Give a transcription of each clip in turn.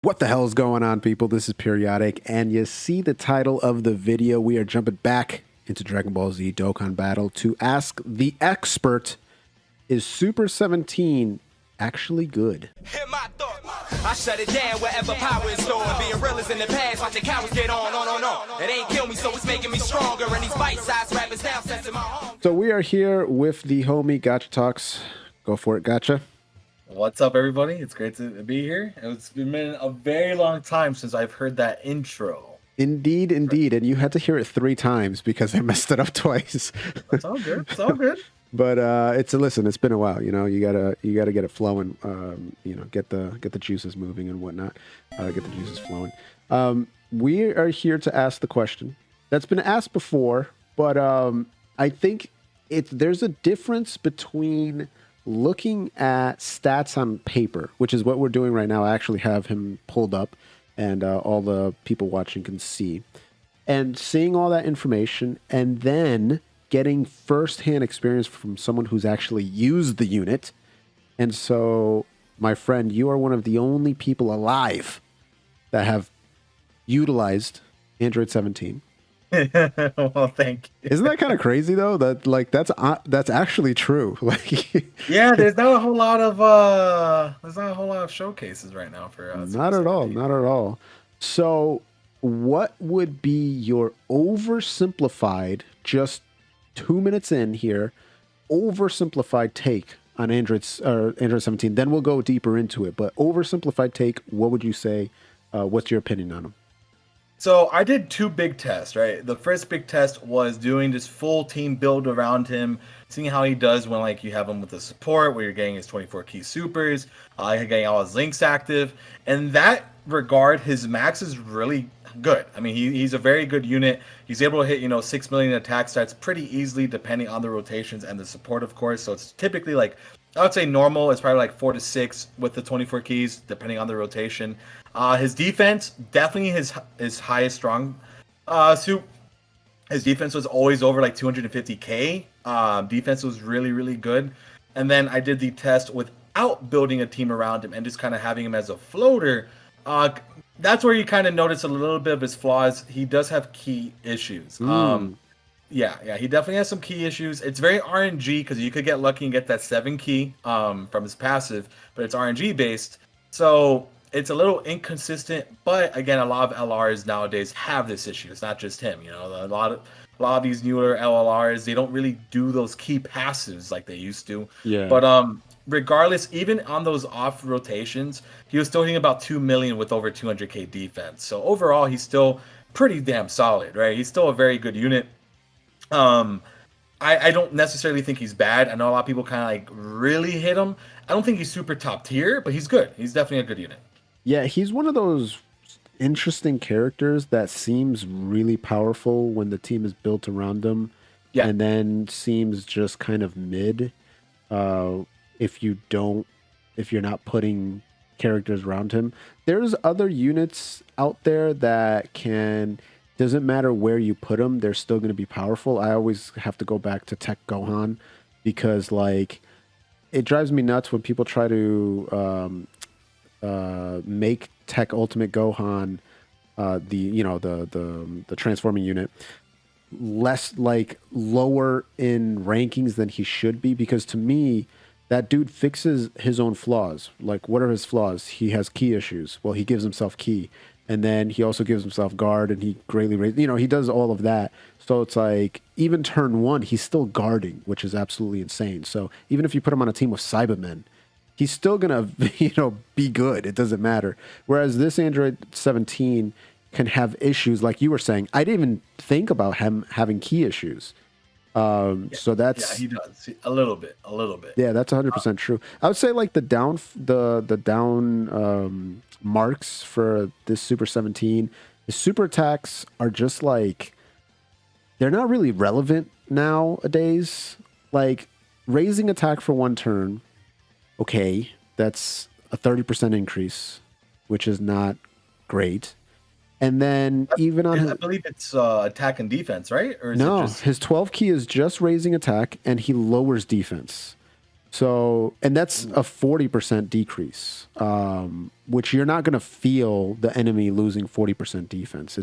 What the hell is going on, people? This is Periodic, and you see the title of the video. We are jumping back into Dragon Ball Z Dokkan Battle to ask the expert, is Super 17 actually good? Hear my thought. I shut it down wherever power is stored. Being real is in the past, watch the cowards get on. It ain't kill me, so it's making me stronger. And these bite-sized rappers now sensing my home. So we are here with the homie Gacha Talks. Go for it, Gacha. What's up, everybody? It's great to be here. It's been a very long time since I've heard that intro. Indeed, indeed. And you had to hear it 3 times because I messed it up twice. It's all good. It's all good. But listen, it's been a while. You know, you gotta get it flowing. You know, get the juices moving and whatnot. Get the juices flowing. We are here to ask the question that's been asked before, but I think there's a difference between looking at stats on paper, which is what we're doing right now. I actually have him pulled up, and all the people watching can see, and seeing all that information, and then getting firsthand experience from someone who's actually used the unit. And so, my friend, you are one of the only people alive that have utilized Android 17. Well, thank you. Isn't that kind of crazy though? That that's actually true. Like, yeah, there's not a whole lot of showcases right now for us. Not at all. Not at all. So, what would be your oversimplified, just 2 minutes in here, oversimplified take on Android 17? Then we'll go deeper into it. But oversimplified take, what would you say? What's your opinion on them? So I did 2 big tests, right? The first big test was doing this full team build around him, seeing how he does when like you have him with the support, where you're getting his 24 key supers, you're getting all his links active. In that regard, his max is really good. I mean, he's a very good unit. He's able to hit, 6 million attack stats pretty easily, depending on the rotations and the support, of course. So it's typically like, I would say normal. It's probably like 4 to 6 with the 24 keys, depending on the rotation. His defense, definitely his highest strong suit. His defense was always over like 250k. Defense was really, really good. And then I did the test without building a team around him and just kind of having him as a floater. That's where you kind of notice a little bit of his flaws. He does have key issues. Yeah, he definitely has some key issues. It's very RNG because you could get lucky and get that 7 key from his passive, but it's RNG based. So it's a little inconsistent, but again, a lot of LRs nowadays have this issue. It's not just him, a lot of these newer LLRs, they don't really do those key passives like they used to. Yeah. But regardless, even on those off rotations, he was still hitting about 2 million with over 200k defense. So overall, he's still pretty damn solid, right? He's still a very good unit. I don't necessarily think he's bad. I know a lot of people kind of like really hit him. I don't think he's super top tier, but he's good. He's definitely a good unit. Yeah, he's one of those interesting characters that seems really powerful when the team is built around him, and then seems just kind of mid if you're not putting characters around him. There's other units out there that doesn't matter where you put them, they're still going to be powerful. I always have to go back to Tech Gohan because like it drives me nuts when people try to make Tech Ultimate Gohan the transforming unit less like lower in rankings than he should be, because to me that dude fixes his own flaws. Like, what are his flaws? He has key issues. Well, he gives himself key, and then he also gives himself guard, and he greatly he does all of that. So it's like even turn 1 he's still guarding, which is absolutely insane. So even if you put him on a team with Cybermen, he's still gonna, be good. It doesn't matter. Whereas this Android 17 can have issues, like you were saying. I didn't even think about him having key issues. So that's he does a little bit. Yeah, that's 100% true. I would say like the down marks for this Super 17, his super attacks are just like they're not really relevant nowadays. Like raising attack for 1 turn. Okay, that's a 30% increase, which is not great. And then even on I believe it's attack and defense, right? Or is no, it just... his 12 key is just raising attack, and he lowers defense. So, and that's a 40% decrease, which you're not going to feel the enemy losing 40% defense.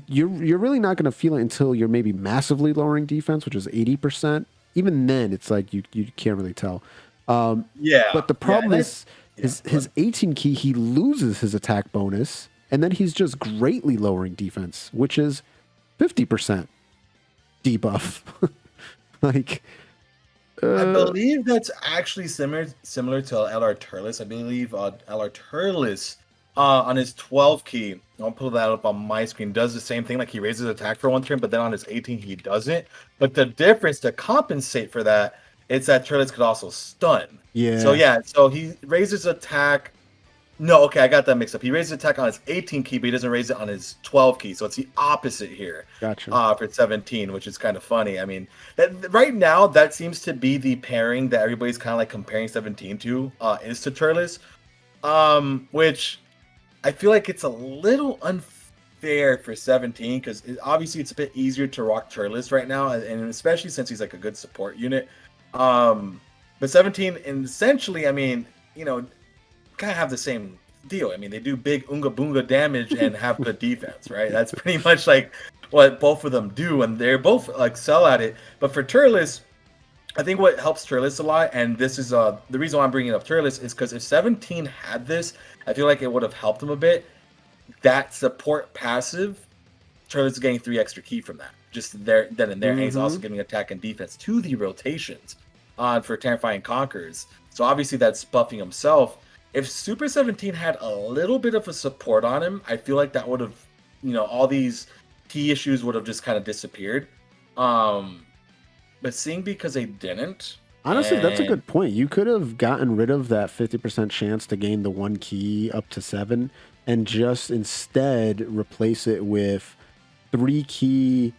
You're really not going to feel it until you're maybe massively lowering defense, which is 80%. Even then, it's like you can't really tell. But the problem is his 18 key, he loses his attack bonus, and then he's just greatly lowering defense, which is 50% debuff. like, I believe that's actually similar to LR Turles. I believe LR Turles on his 12 key, I'll pull that up on my screen, does the same thing. Like he raises attack for one turn, but then on his 18 he doesn't. But the difference to compensate for that, it's that Turles could also stun. Yeah. So he raises attack. No, okay, I got that mixed up. He raises attack on his 18 key, but he doesn't raise it on his 12 key. So it's the opposite here. Gotcha. For 17, which is kind of funny. I mean, right now, that seems to be the pairing that everybody's kind of like comparing 17 to, is to Turles. Which I feel like it's a little unfair for 17, because obviously it's a bit easier to rock Turles right now, and especially since he's like a good support unit. But 17, and essentially, I mean, kind of have the same deal. I mean, they do big unga boonga damage and have good defense, right? That's pretty much like what both of them do, and they're both excel at it. But for Turles, I think what helps Turles a lot, and this is the reason why I'm bringing up Turles, is because if 17 had this, I feel like it would have helped him a bit. That support passive, Turles is getting 3 extra key from that, just there, then and there, and he's also giving attack and defense to the rotations for Terrifying Conquerors. So obviously that's buffing himself. If Super 17 had a little bit of a support on him, I feel like that would have, all these key issues would have just kind of disappeared. But seeing because they didn't. Honestly, that's a good point. You could have gotten rid of that 50% chance to gain the 1 key up to 7 and just instead replace it with 3 key,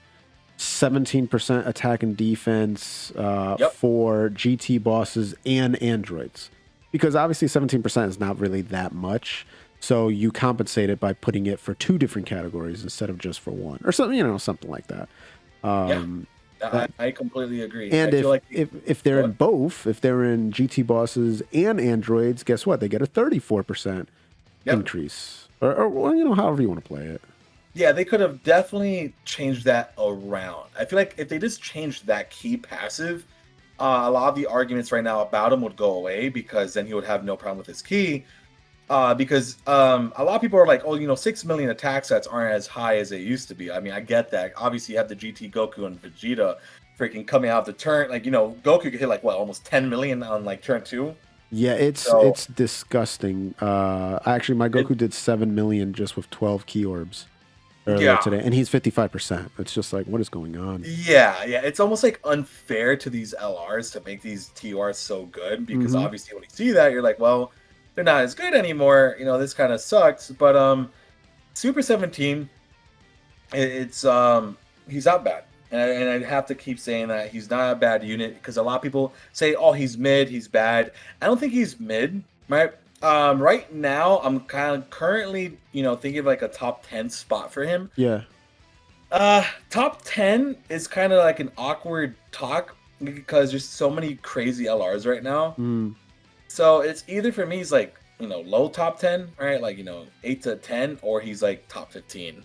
17% attack and defense for GT bosses and androids. Because obviously 17% is not really that much. So you compensate it by putting it for 2 different categories instead of just for 1 or something, something like that. I completely agree. And I feel like if they're in both, if they're in GT bosses and androids, guess what? They get a 34% increase or however you want to play it. Yeah, they could have definitely changed that around. I feel like if they just changed that key passive, a lot of the arguments right now about him would go away, because then he would have no problem with his key. Because a lot of people are like, 6 million attack sets aren't as high as they used to be. I mean, I get that. Obviously, you have the GT Goku and Vegeta freaking coming out of the turn. Like, Goku could hit almost 10 million on turn 2. Yeah, it's disgusting. Actually, my Goku did 7 million just with 12 key orbs earlier today, and he's 55%. It's just like, what is going on? Yeah, it's almost unfair to these LRs to make these TRs so good, because obviously when you see that, you're like, well, they're not as good anymore. This kind of sucks. But Super 17, it's he's not bad, and I have to keep saying that he's not a bad unit, because a lot of people say, oh, he's mid, he's bad. I don't think he's mid, right? Right now, I'm kind of currently, thinking of a top 10 spot for him. Yeah. Top 10 is kind of like an awkward talk, because there's so many crazy LRs right now. So it's either for me, he's low top 10, right? 8 to 10, or he's top 15.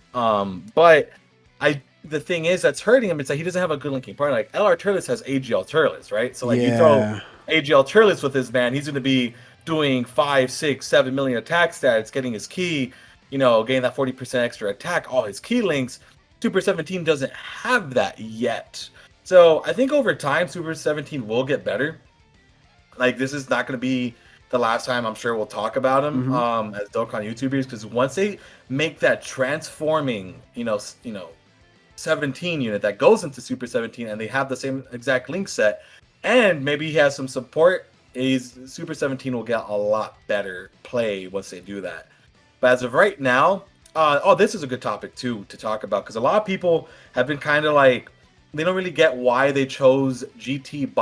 But the thing is that's hurting him is that he doesn't have a good linking partner. LR Turles has AGL Turles, right? So you throw AGL Turles with his man, he's going to be doing 5, 6, 7 million attack stats, getting his key, getting that 40% extra attack, all his key links. Super 17 doesn't have that yet. So I think over time, Super 17 will get better. This is not going to be the last time I'm sure we'll talk about him as Dokkan YouTubers, because once they make that transforming, 17 unit that goes into Super 17, and they have the same exact link set, and maybe he has some support, Super 17 will get a lot better play once they do that. But as of right now, this is a good topic too to talk about, because a lot of people have been kind of they don't really get why they chose not GT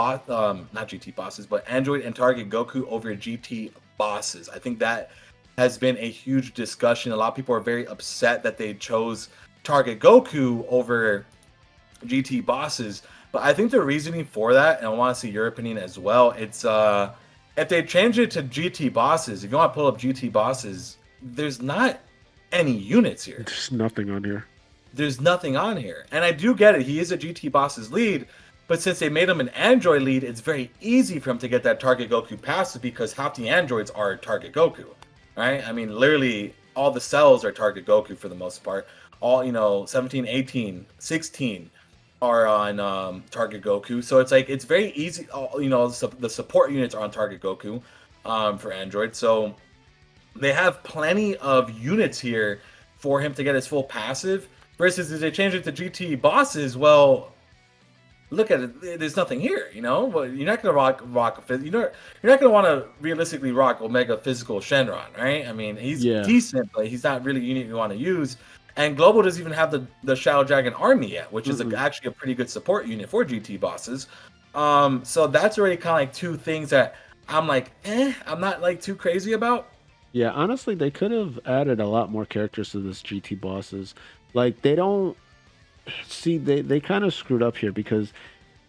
bosses, but Android and Target Goku over GT bosses. I think that has been a huge discussion. A lot of people are very upset that they chose Target Goku over GT bosses. But I think the reasoning for that, and I want to see your opinion as well, it's if they change it to GT bosses, if you want to pull up GT bosses, there's not any units here. There's nothing on here. There's nothing on here. And I do get it. He is a GT bosses lead, but since they made him an android lead, it's very easy for him to get that target Goku passive because half the androids are target Goku, right? I mean, literally all the cells are target Goku for the most part. All, 17, 18, 16 are on target Goku. So it's like, it's very easy. The support units are on target Goku for android. So they have plenty of units here for him to get his full passive. Versus if they change it to GT bosses, well, look at it. There's nothing here, But you're not gonna rock. You're not gonna want to realistically rock Omega Physical Shenron, right? I mean, he's decent, but he's not really a unit you want to use. And Global doesn't even have the Shadow Dragon army yet, which is actually a pretty good support unit for GT bosses. So that's already kind of like two things that I'm like, I'm not like too crazy about. Yeah, honestly, they could have added a lot more characters to this GT bosses. Like, they don't see, they kind of screwed up here because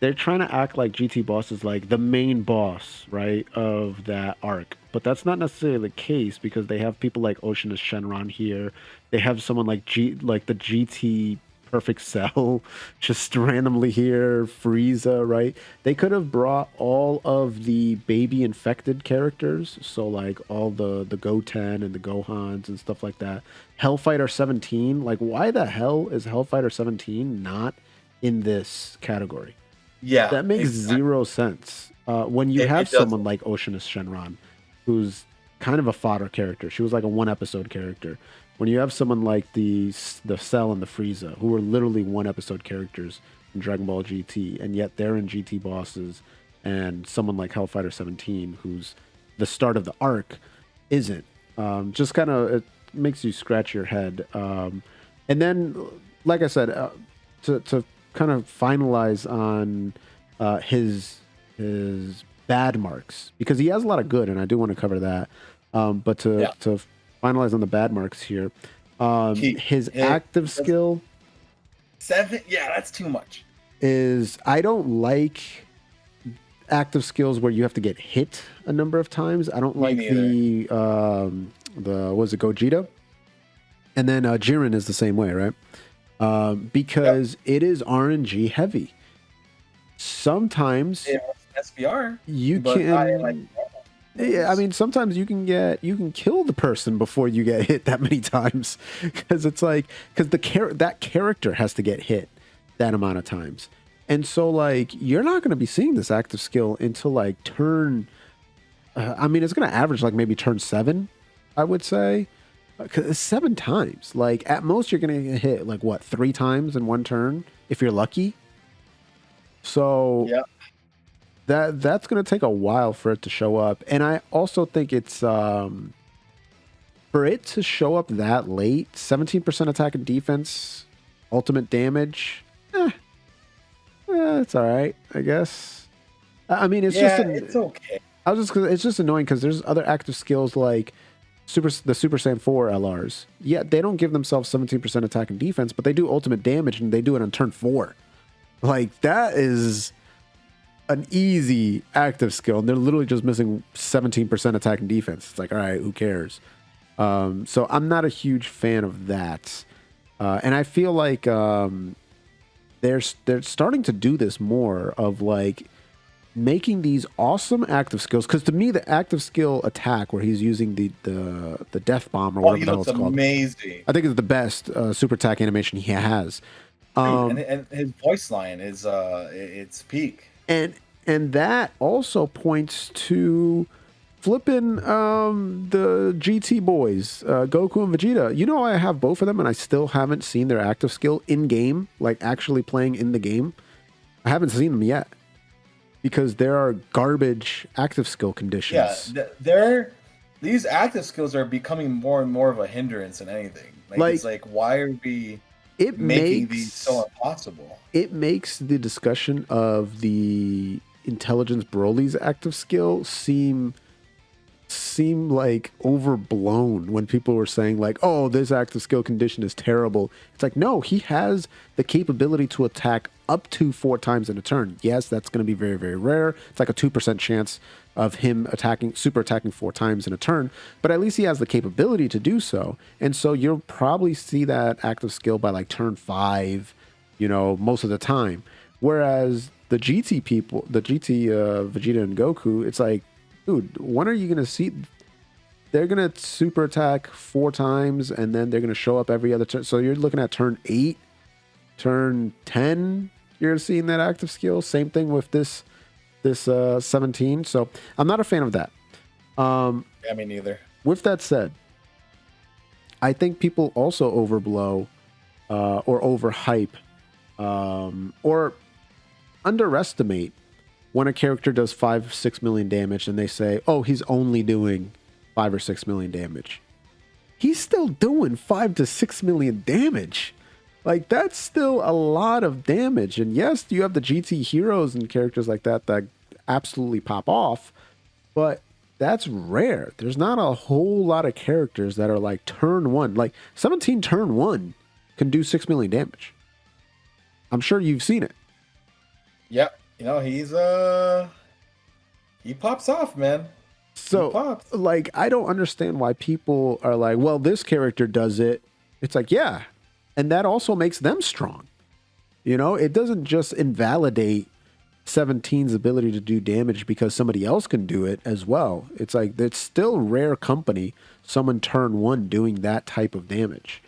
they're trying to act like GT boss is like the main boss, right, of that arc. But that's not necessarily the case because they have people like Oceanus Shenron here. They have someone like the GT Perfect Cell just randomly here, Frieza, right? They could have brought all of the baby infected characters, so like all the Goten and the Gohans and stuff like that. Hellfighter 17, like why the hell is Hellfighter 17 not in this category? Yeah, that makes zero sense. When you have someone like Oceanus Shenron, who's kind of a fodder character, she was like a 1-episode character. When you have someone like the Cell and the Frieza, who are literally 1-episode characters in Dragon Ball GT, and yet they're in GT bosses, and someone like Hellfighter 17, who's the start of the arc, isn't. Just kind of, it makes you scratch your head. And then, like I said, to kind of finalize on his bad marks, because he has a lot of good, and I do want to cover that. But to finalize on the bad marks here, his active skill 7. Yeah, that's too much. Is I don't like active skills where you have to get hit a number of times. I don't like the was it Gogeta, and then Jiren is the same way, right? Because it is RNG heavy. Sometimes SPR you can. Yeah, I mean, sometimes you can kill the person before you get hit that many times, because it's like, that character has to get hit that amount of times, and so like you're not going to be seeing this active skill until like turn. I mean, it's going to average like maybe turn 7, I would say, 'cause it's 7 times. Like at most, you're going to get hit like what 3 times in one turn if you're lucky. So yeah. That's going to take a while for it to show up. And I also think it's for it to show up that late, 17% attack and defense, ultimate damage, it's all right, I guess. I mean, it's it's okay. It's just annoying because there's other active skills like the Super Saiyan 4 LRs. Yeah, they don't give themselves 17% attack and defense, but they do ultimate damage, and they do it on turn 4. Like, that is an easy active skill, and they're literally just missing 17% attack and defense. It's like, all right, who cares? So I'm not a huge fan of that, and I feel like they're starting to do this more of like making these awesome active skills. Because to me, the active skill attack where he's using the death bomb or whatever the hell it's called, amazing. I think it's the best super attack animation he has. And his voice line is it's peak. And that also points to flipping the GT boys, Goku and Vegeta. You know, I have both of them, and I still haven't seen their active skill in game, like actually playing in the game. I haven't seen them yet because there are garbage active skill conditions. Yeah, these active skills are becoming more and more of a hindrance than anything. Like it's like, why are we making these so impossible? It makes the discussion of the Intelligence Broly's active skill seem seem like overblown when people were saying like, oh, this active skill condition is terrible. It's like, no, he has the capability to attack up to 4 times in a turn. Yes, that's going to be very, very rare. It's like a 2% chance of him super attacking 4 times in a turn, but at least he has the capability to do so. And so you'll probably see that active skill by like turn 5, most of the time. Whereas the GT people, the GT Vegeta and Goku, it's like, dude, when are you going to see? They're going to super attack 4 times, and then they're going to show up every other turn. So you're looking at turn 8, turn 10, you're seeing that active skill. Same thing with this 17. So I'm not a fan of that. Yeah, me neither. With that said, I think people also overblow or overhype or underestimate when a character does 5-6 million damage and they say, oh, he's only doing 5 or 6 million damage. He's still doing 5 to 6 million damage. Like, that's still a lot of damage. And yes, you have the GT heroes and characters like that absolutely pop off, but that's rare. There's not a whole lot of characters that are like turn 1. Like 17 turn 1 can do 6 million damage. I'm sure you've seen it. Yep. He's he pops off, man. So like, I don't understand why people are like, well, this character does it. It's like, yeah. And that also makes them strong. It doesn't just invalidate 17's ability to do damage because somebody else can do it as well. It's like, it's still rare company, someone turn 1 doing that type of damage.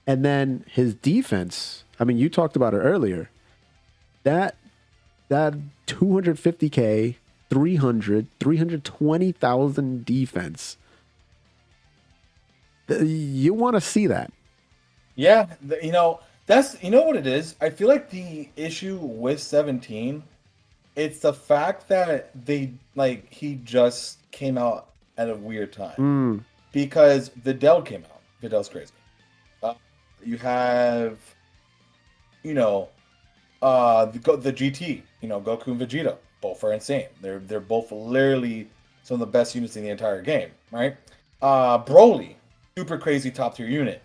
And then his defense, I mean, you talked about it earlier. That 250k, 320,000 defense. You want to see that. Yeah, that's what it is. I feel like the issue with 17, it's the fact that he just came out at a weird time because Videl came out. Videl's crazy. You have, the GT, Goku and Vegeta, both are insane. They're both literally some of the best units in the entire game, right? Broly, super crazy top tier unit.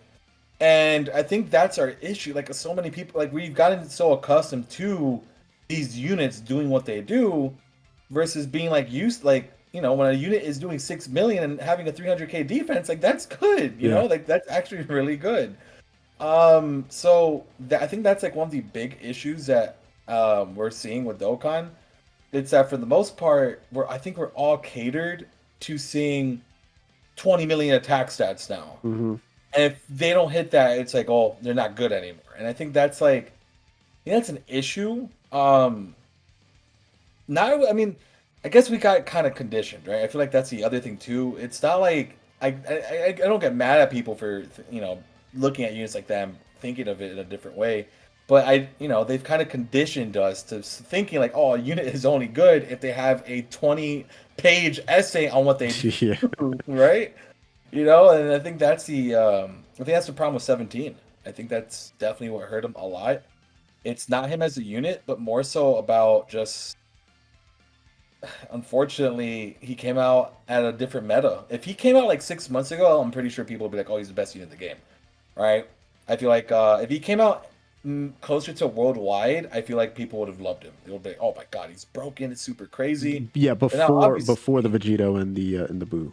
And I think that's our issue. Like, so many people, like, we've gotten so accustomed to these units doing what they do versus being when a unit is doing 6 million and having a 300k defense, like, that's good, you know, like, that's actually really good. So I think that's like one of the big issues that we're seeing with Dokkan. It's that for the most part, I think we're all catered to seeing 20 million attack stats now. Mm-hmm. And if they don't hit that, it's like, oh, they're not good anymore. And I think that's like, that's an issue. I guess we got kind of conditioned, right? I feel like that's the other thing too. It's not like I don't get mad at people for looking at units like that and thinking of it in a different way. But they've kind of conditioned us to thinking like, oh, a unit is only good if they have a 20-page essay on what they do, right? And I think that's the problem with 17. I think that's definitely what hurt him a lot. It's not him as a unit, but more so about just, unfortunately, he came out at a different meta. If he came out like 6 months ago, I'm pretty sure people would be like, oh, he's the best unit in the game, right? I feel like if he came out closer to worldwide, I feel like people would have loved him. They would be like, oh my god, he's broken, it's super crazy. Yeah, before the Vegito and the Boo.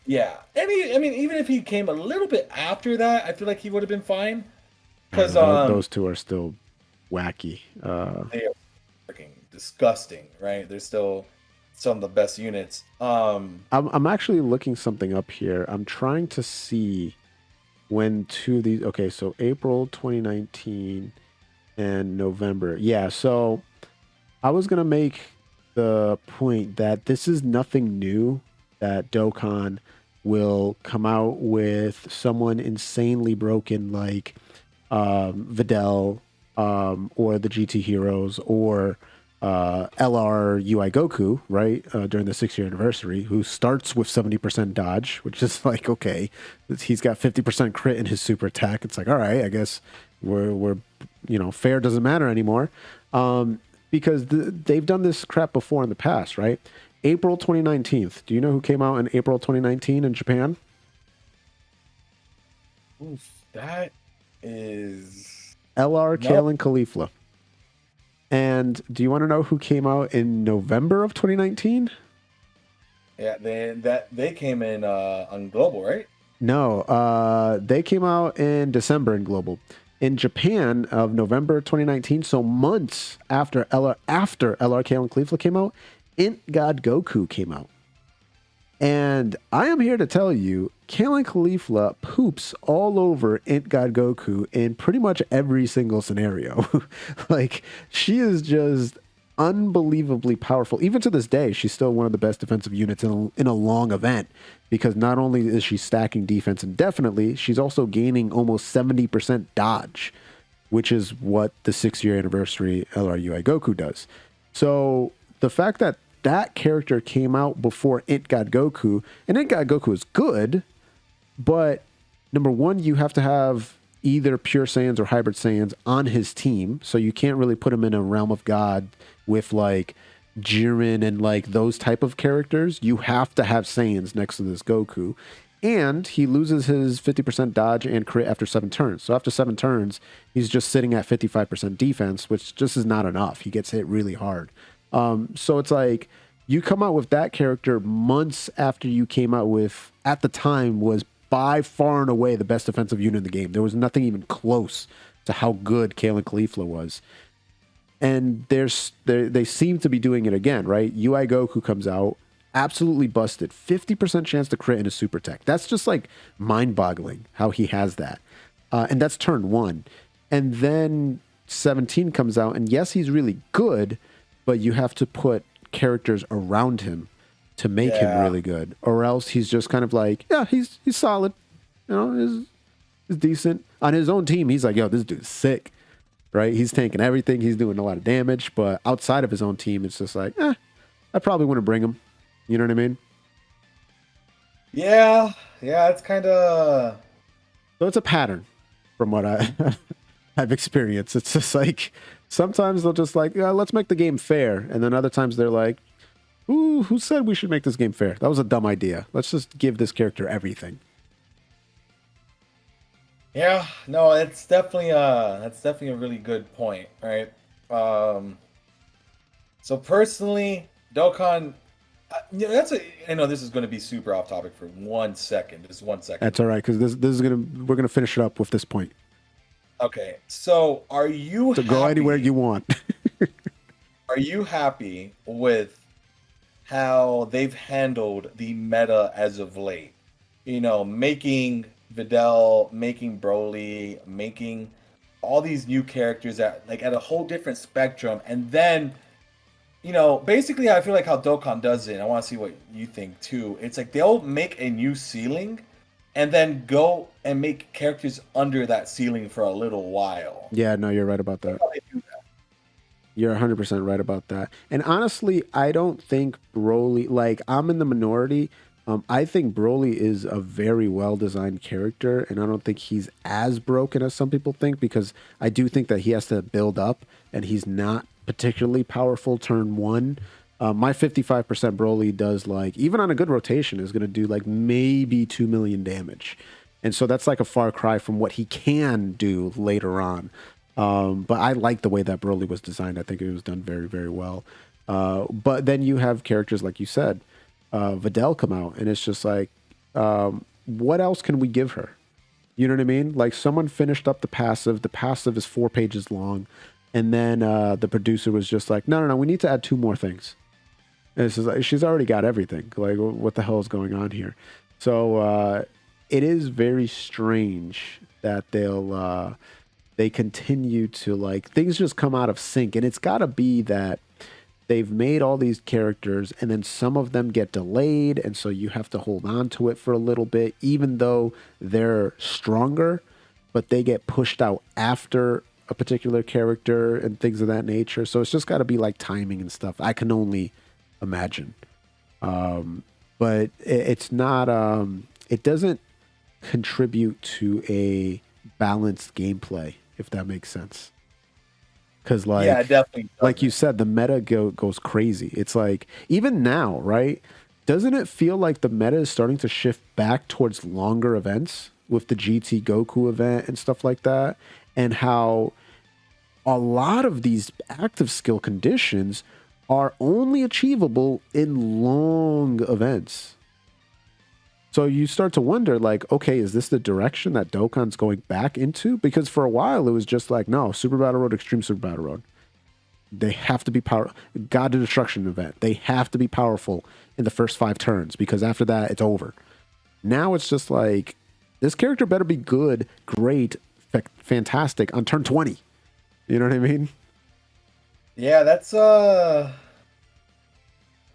Yeah, even if he came a little bit after that, I feel like he would have been fine. Because those two are still wacky. They are freaking disgusting, right? They're still some of the best units. I'm actually looking something up here. I'm trying to see when two of these. Okay, so April 2019 and November. Yeah, so I was gonna make the point that this is nothing new. That Dokkan will come out with someone insanely broken like Videl or the GT Heroes or LR UI Goku, right? During the 6-year anniversary, who starts with 70% dodge, which is like, okay, he's got 50% crit in his super attack. It's like, all right, I guess we're fair doesn't matter anymore. Because they've done this crap before in the past, right? April 2019. Do you know who came out in April 2019 in Japan? Oof, that is LR no. Kalen Khalifa. And do you want to know who came out in November of 2019? Yeah, they came in on global, right? No, they came out in December in global. In Japan of November 2019, so months after LR Kalen Khalifa came out, Int God Goku came out. And I am here to tell you, Kalen Khalifa poops all over Int God Goku in pretty much every single scenario. Like, she is just unbelievably powerful. Even to this day, she's still one of the best defensive units in a long event, because not only is she stacking defense indefinitely, she's also gaining almost 70% dodge, which is what the 6-year anniversary LRUI Goku does. So the fact that that character came out before Int God Goku, and Int God Goku is good, but number one, you have to have either Pure Saiyans or Hybrid Saiyans on his team, so you can't really put him in a realm of God with like Jiren and like those type of characters. You have to have Saiyans next to this Goku. And he loses his 50% dodge and crit after 7 turns. So after 7 turns, he's just sitting at 55% defense, which just is not enough. He gets hit really hard. So it's like you come out with that character months after you came out with, at the time, was by far and away the best defensive unit in the game. There was nothing even close to how good Kalen Khalifa was. And they seem to be doing it again, right? UI Goku comes out, absolutely busted, 50% chance to crit in a super tech. That's just like mind-boggling how he has that. And that's turn 1. And then 17 comes out, and yes, he's really good, but you have to put characters around him to make him really good, or else he's just kind of like, yeah, he's solid, you know, is decent. On his own team, he's like, yo, this dude's sick, right? He's tanking everything, he's doing a lot of damage, but outside of his own team, it's just like, I probably wouldn't bring him. You know what I mean? Yeah, it's kind of... So it's a pattern from what I've experienced. It's just like, sometimes they'll just like, let's make the game fair. And then other times they're like, ooh, who said we should make this game fair? That was a dumb idea. Let's just give this character everything. Yeah, no, it's definitely a really good point, right? So personally, Dokkan, I know this is going to be super off topic for 1 second. Just 1 second. That's all right, because we're gonna finish it up with this point. Okay, so are you So go anywhere you want. Are you happy with how they've handled the meta as of late? You know, making Videl, making Broly, making all these new characters at a whole different spectrum, and then, you know, basically I feel like how Dokkan does it, and I want to see what you think too. It's like they'll make a new ceiling and then go and make characters under that ceiling for a little while. Yeah, no, you're right about that. You're 100% right about that. And honestly, I don't think Broly, like, I'm in the minority. I think Broly is a very well-designed character, and I don't think he's as broken as some people think, because I do think that he has to build up, and he's not particularly powerful turn 1. My 55% Broly does, like, even on a good rotation, is going to do, like, maybe 2 million damage. And so that's like a far cry from what he can do later on. But I like the way that Broly was designed. I think it was done very, very well. But then you have characters, like you said, Videl come out, and it's just like, what else can we give her? You know what I mean? Like, someone finished up the passive. The passive is 4 pages long. And then the producer was just like, no, we need to add 2 more things. And it's just like, she's already got everything. Like, what the hell is going on here? So it is very strange that they continue to, like, things just come out of sync. And it's got to be that they've made all these characters, and then some of them get delayed, and so you have to hold on to it for a little bit, even though they're stronger, but they get pushed out after a particular character and things of that nature. So it's just got to be like timing and stuff. I can only imagine. But it's not, it doesn't contribute to a balanced gameplay, if that makes sense. because like Yeah, it definitely does. like you said, the meta goes crazy. It's like even now, right? Doesn't it feel like the meta is starting to shift back towards longer events with the GT Goku event and stuff like that, and how a lot of these active skill conditions are only achievable in long events. So you start to wonder, like, okay, is this the direction that Dokkan's going back into? Because for a while it was just like, no, Super Battle Road, Extreme Super Battle Road. They have to be power. God to Destruction event. They have to be powerful in the first 5 turns, because after that it's over. Now it's just like, this character better be good, great, fantastic on turn 20. You know what I mean? Yeah, that's what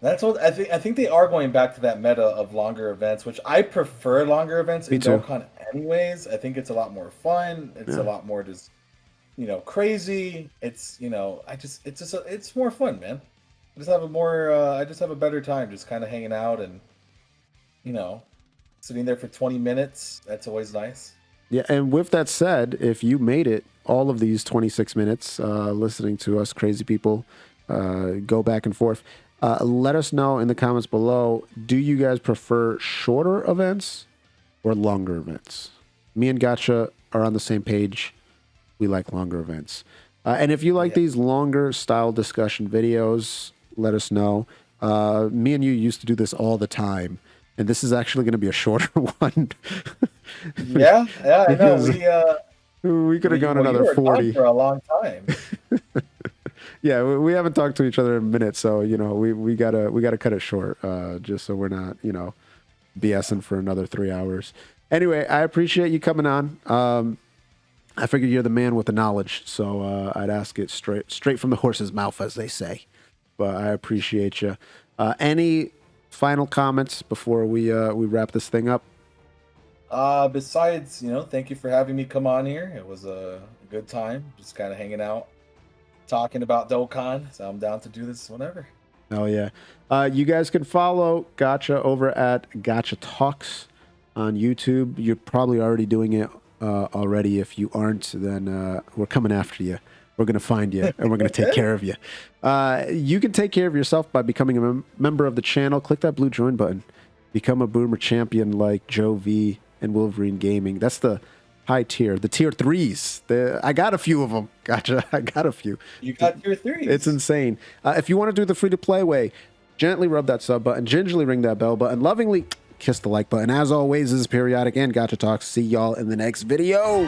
I think. I think they are going back to that meta of longer events, which I prefer longer events in Dokkan anyways. I think it's a lot more fun. It's a lot more just, crazy. It's, it's more fun, man. I just have a better time just kind of hanging out and, sitting there for 20 minutes. That's always nice. Yeah, and with that said, if you made it all of these 26 minutes listening to us crazy people go back and forth, let us know in the comments below, do you guys prefer shorter events or longer events? Me and Gacha are on the same page. We like longer events. And if you like these longer style discussion videos, let us know. Me and you used to do this all the time, and this is actually going to be a shorter one. Yeah, I know. We could have gone another 40 for a long time. Yeah, we haven't talked to each other in a minute, so we gotta cut it short, just so we're not BSing for another 3 hours. Anyway, I appreciate you coming on. I figured you're the man with the knowledge, so I'd ask it straight from the horse's mouth, as they say. But I appreciate you. Any final comments before we wrap this thing up? Besides, thank you for having me come on here. It was a good time, just kind of hanging out, talking about Dokkan. So I'm down to do this whenever. Oh yeah. You guys can follow Gacha over at Gacha Talks on YouTube. You're probably already doing it already. If you aren't, then we're coming after you. We're going to find you, and we're going to take care of you. You can take care of yourself by becoming a member of the channel. Click that blue join button. Become a boomer champion like Joe V and Wolverine Gaming. That's the high tier, the tier 3s. I got a few of them. Gotcha. I got a few. You got tier 3s. It's insane. If you want to do the free-to-play way, gently rub that sub button, gingerly ring that bell button, lovingly kiss the like button. As always, this is Periodic and Gacha Talks. See y'all in the next video.